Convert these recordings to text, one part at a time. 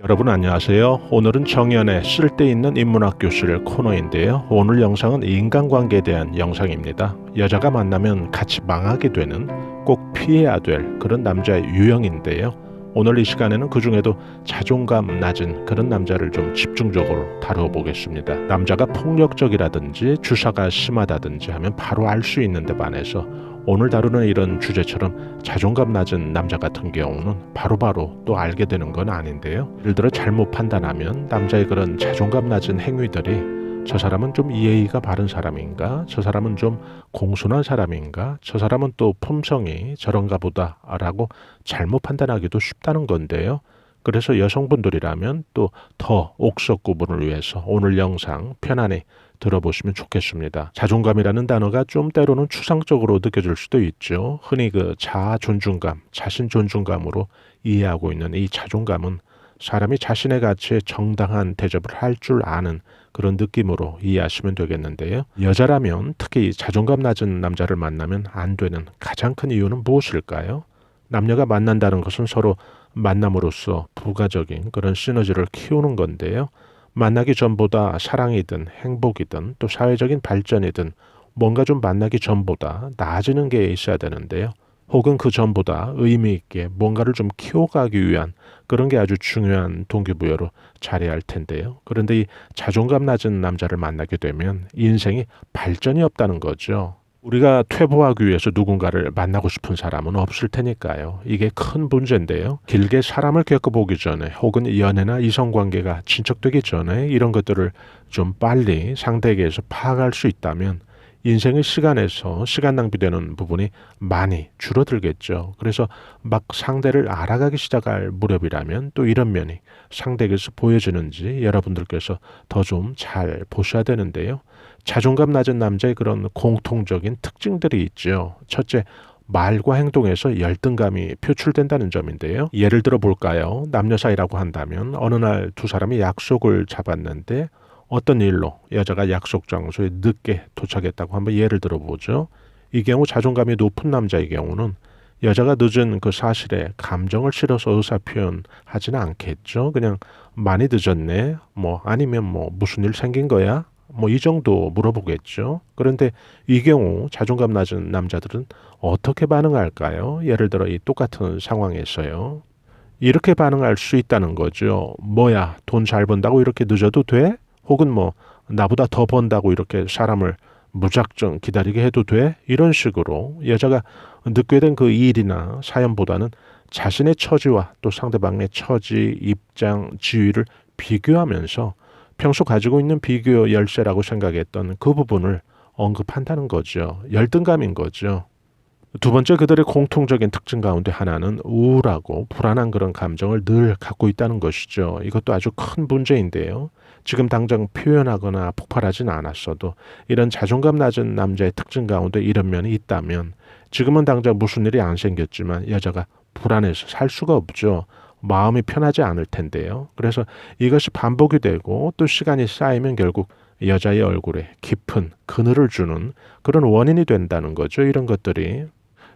여러분 안녕하세요. 오늘은 정연의 쓸데있는 인문학 교실 코너인데요. 오늘 영상은 인간관계에 대한 영상입니다. 여자가 만나면 같이 망하게 되는, 꼭 피해야 될 그런 남자의 유형인데요. 오늘 이 시간에는 그 중에도 자존감 낮은 그런 남자를 좀 집중적으로 다뤄보겠습니다. 남자가 폭력적이라든지 주사가 심하다든지 하면 바로 알 수 있는데 반해서 오늘 다루는 이런 주제처럼 자존감 낮은 남자 같은 경우는 바로바로 또 알게 되는 건 아닌데요. 예를 들어 잘못 판단하면 남자의 그런 자존감 낮은 행위들이 저 사람은 좀 예의가 바른 사람인가? 저 사람은 좀 공손한 사람인가? 저 사람은 또 품성이 저런가 보다 라고 잘못 판단하기도 쉽다는 건데요. 그래서 여성분들이라면 또 더 옥석 구분을 위해서 오늘 영상 편안히 들어보시면 좋겠습니다. 자존감이라는 단어가 좀 때로는 추상적으로 느껴질 수도 있죠. 흔히 그 자아 존중감, 자신 존중감으로 이해하고 있는 이 자존감은 사람이 자신의 가치에 정당한 대접을 할 줄 아는 그런 느낌으로 이해하시면 되겠는데요. 여자라면 특히 자존감 낮은 남자를 만나면 안 되는 가장 큰 이유는 무엇일까요? 남녀가 만난다는 것은 서로 만남으로써 부가적인 그런 시너지를 키우는 건데요. 만나기 전보다 사랑이든 행복이든 또 사회적인 발전이든 뭔가 좀 만나기 전보다 나아지는 게 있어야 되는데요. 혹은 그 전보다 의미 있게 뭔가를 좀 키워가기 위한 그런 게 아주 중요한 동기부여로 자리할 텐데요. 그런데 이 자존감 낮은 남자를 만나게 되면 인생이 발전이 없다는 거죠. 우리가 퇴보하기 위해서 누군가를 만나고 싶은 사람은 없을 테니까요. 이게 큰 문제인데요. 길게 사람을 겪어보기 전에 혹은 연애나 이성관계가 진척되기 전에 이런 것들을 좀 빨리 상대에게서 파악할 수 있다면 인생의 시간에서 시간 낭비되는 부분이 많이 줄어들겠죠. 그래서 막 상대를 알아가기 시작할 무렵이라면 또 이런 면이 상대에게서 보여지는지 여러분들께서 더 좀 잘 보셔야 되는데요. 자존감 낮은 남자의 그런 공통적인 특징들이 있죠. 첫째, 말과 행동에서 열등감이 표출된다는 점인데요. 예를 들어 볼까요? 남녀 사이라고 한다면 어느 날 두 사람이 약속을 잡았는데 어떤 일로 여자가 약속 장소에 늦게 도착했다고 한번 예를 들어보죠. 이 경우 자존감이 높은 남자의 경우는 여자가 늦은 그 사실에 감정을 실어서 의사표현하지는 않겠죠. 그냥 많이 늦었네. 아니면 무슨 일 생긴 거야? 이 정도 물어보겠죠. 그런데 이 경우 자존감 낮은 남자들은 어떻게 반응할까요? 예를 들어 이 똑같은 상황에서요. 이렇게 반응할 수 있다는 거죠. 뭐야, 돈 잘 번다고 이렇게 늦어도 돼? 혹은 나보다 더 번다고 이렇게 사람을 무작정 기다리게 해도 돼? 이런 식으로 여자가 늦게 된 그 일이나 사연보다는 자신의 처지와 또 상대방의 처지, 입장, 지위를 비교하면서 평소 가지고 있는 비교 열쇠라고 생각했던 그 부분을 언급한다는 거죠. 열등감인 거죠. 두 번째, 그들의 공통적인 특징 가운데 하나는 우울하고 불안한 그런 감정을 늘 갖고 있다는 것이죠. 이것도 아주 큰 문제인데요. 지금 당장 표현하거나 폭발하진 않았어도 이런 자존감 낮은 남자의 특징 가운데 이런 면이 있다면 지금은 당장 무슨 일이 안 생겼지만 여자가 불안해서 살 수가 없죠. 마음이 편하지 않을 텐데요. 그래서 이것이 반복이 되고 또 시간이 쌓이면 결국 여자의 얼굴에 깊은 그늘을 주는 그런 원인이 된다는 거죠. 이런 것들이.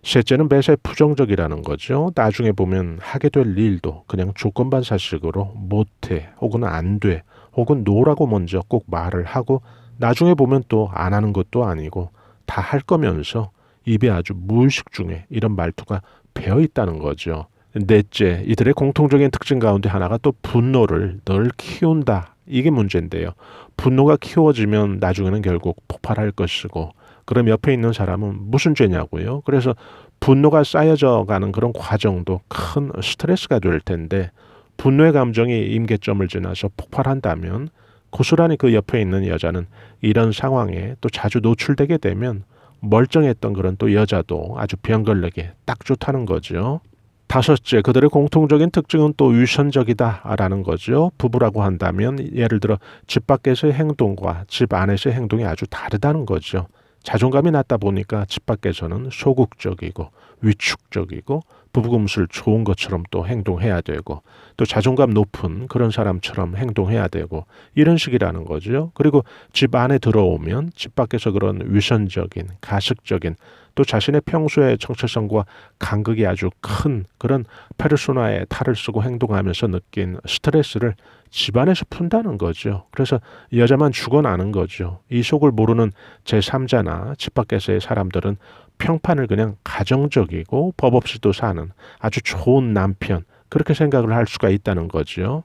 셋째는 매사에 부정적이라는 거죠. 나중에 보면 하게 될 일도 그냥 조건반사식으로 못해 혹은 안 돼 혹은 노라고 먼저 꼭 말을 하고 나중에 보면 또 안 하는 것도 아니고 다 할 거면서 입에 아주 무의식 중에 이런 말투가 배어 있다는 거죠. 넷째, 이들의 공통적인 특징 가운데 하나가 또 분노를 늘 키운다. 이게 문제인데요. 분노가 키워지면 나중에는 결국 폭발할 것이고 그럼 옆에 있는 사람은 무슨 죄냐고요. 그래서 분노가 쌓여져 가는 그런 과정도 큰 스트레스가 될 텐데 분노의 감정이 임계점을 지나서 폭발한다면 고스란히 그 옆에 있는 여자는 이런 상황에 또 자주 노출되게 되면 멀쩡했던 그런 또 여자도 아주 병걸레게 딱 좋다는 거죠. 다섯째, 그들의 공통적인 특징은 또 위선적이다라는 거죠. 부부라고 한다면 예를 들어 집 밖에서의 행동과 집 안에서의 행동이 아주 다르다는 거죠. 자존감이 낮다 보니까 집 밖에서는 소극적이고 위축적이고 부부금술 좋은 것처럼 또 행동해야 되고 또 자존감 높은 그런 사람처럼 행동해야 되고 이런 식이라는 거죠. 그리고 집 안에 들어오면 집 밖에서 그런 위선적인 가식적인 또 자신의 평소의 정체성과 간극이 아주 큰 그런 페르소나에 탈을 쓰고 행동하면서 느낀 스트레스를 집안에서 푼다는 거죠. 그래서 여자만 죽어나는 거죠. 이 속을 모르는 제3자나 집 밖에서의 사람들은 평판을 그냥 가정적이고 법 없이도 사는 아주 좋은 남편 그렇게 생각을 할 수가 있다는 거죠.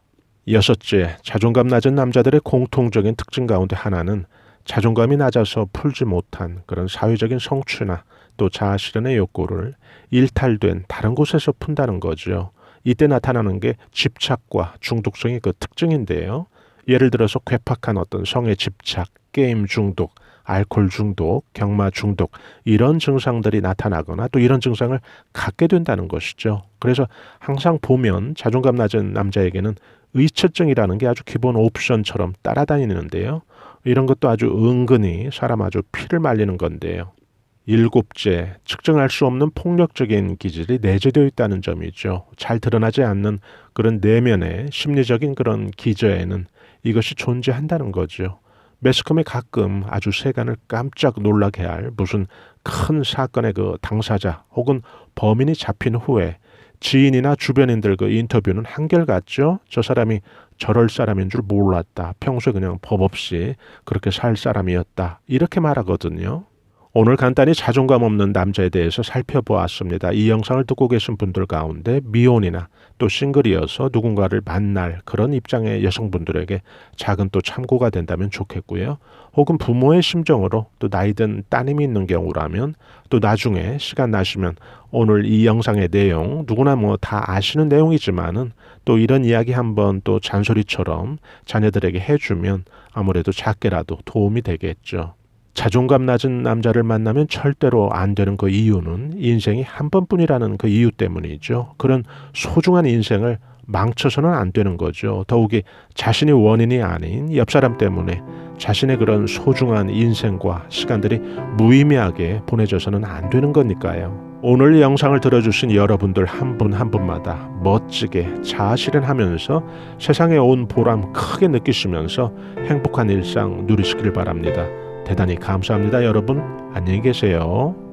여섯째, 자존감 낮은 남자들의 공통적인 특징 가운데 하나는 자존감이 낮아서 풀지 못한 그런 사회적인 성취나 또 자아실현의 욕구를 일탈된 다른 곳에서 푼다는 거죠. 이때 나타나는 게 집착과 중독성의 그 특징인데요. 예를 들어서 괴팍한 어떤 성에 집착, 게임 중독, 알코올 중독, 경마 중독 이런 증상들이 나타나거나 또 이런 증상을 갖게 된다는 것이죠. 그래서 항상 보면 자존감 낮은 남자에게는 의처증이라는 게 아주 기본 옵션처럼 따라다니는데요. 이런 것도 아주 은근히 사람 아주 피를 말리는 건데요. 일곱째, 측정할 수 없는 폭력적인 기질이 내재되어 있다는 점이죠. 잘 드러나지 않는 그런 내면의 심리적인 그런 기저에는 이것이 존재한다는 거죠. 매스컴에 가끔 아주 세간을 깜짝 놀라게 할 무슨 큰 사건의 그 당사자 혹은 범인이 잡힌 후에 지인이나 주변인들 그 인터뷰는 한결같죠. 저 사람이 저럴 사람인 줄 몰랐다. 평소에 그냥 법 없이 그렇게 살 사람이었다. 이렇게 말하거든요. 오늘 간단히 자존감 없는 남자에 대해서 살펴보았습니다. 이 영상을 듣고 계신 분들 가운데 미혼이나 또 싱글이어서 누군가를 만날 그런 입장의 여성분들에게 작은 또 참고가 된다면 좋겠고요. 혹은 부모의 심정으로 또 나이든 따님이 있는 경우라면 또 나중에 시간 나시면 오늘 이 영상의 내용 누구나 뭐 다 아시는 내용이지만은 또 이런 이야기 한번 또 잔소리처럼 자녀들에게 해주면 아무래도 작게라도 도움이 되겠죠. 자존감 낮은 남자를 만나면 절대로 안 되는 그 이유는 인생이 한 번뿐이라는 그 이유 때문이죠. 그런 소중한 인생을 망쳐서는 안 되는 거죠. 더욱이 자신이 원인이 아닌 옆 사람 때문에 자신의 그런 소중한 인생과 시간들이 무의미하게 보내져서는 안 되는 거니까요. 오늘 영상을 들어주신 여러분들 한 분 한 분마다 멋지게 자아실현하면서 세상에 온 보람 크게 느끼시면서 행복한 일상 누리시길 바랍니다. 대단히 감사합니다. 여러분 안녕히 계세요.